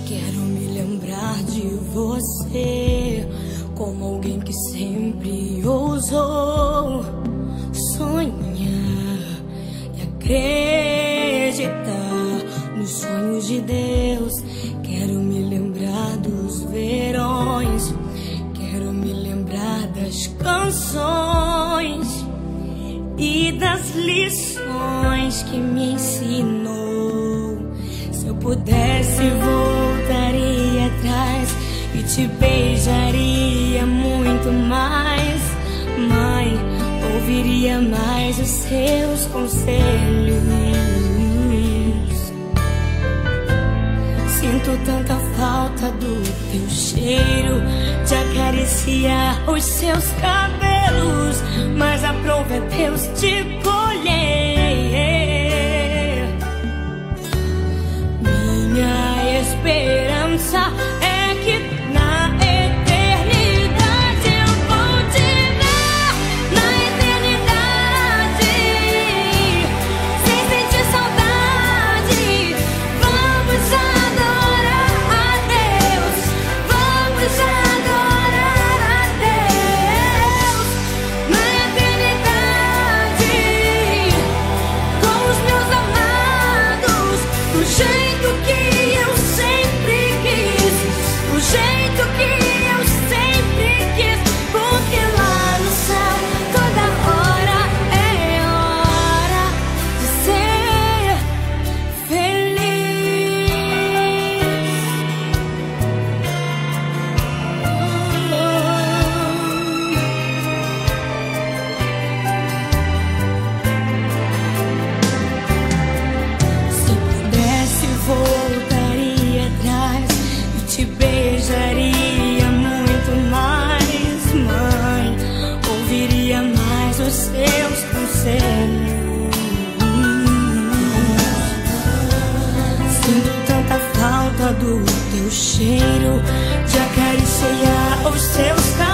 Quero me lembrar de você como alguém que sempre ousou sonhar e acreditar nos sonhos de Deus. Quero me lembrar dos verões, quero me lembrar das canções e das lições que me ensinou. Se eu pudesse, voltaria atrás e te beijaria muito mais. Mãe, ouviria mais os seus conselhos. Sinto tanta falta do teu cheiro, de acariciar os seus cabelos, mas a prova é Deus te colher. Minha esperança é que na eternidade eu vou te ver. Na eternidade, sem sentir saudade, vamos adorar a Deus. Vamos adorar a Deus. Na eternidade, com os meus amados, do jeito que eu sempre quis, do jeito que eu sempre quis, porque lá no céu toda hora é hora de ser feliz. Se pudesse, voltaria atrás e te beijaria muito mais. Mãe, ouviria mais os seus conselhos. Sinto tanta falta do teu cheiro, de acariciar os seus cabelos,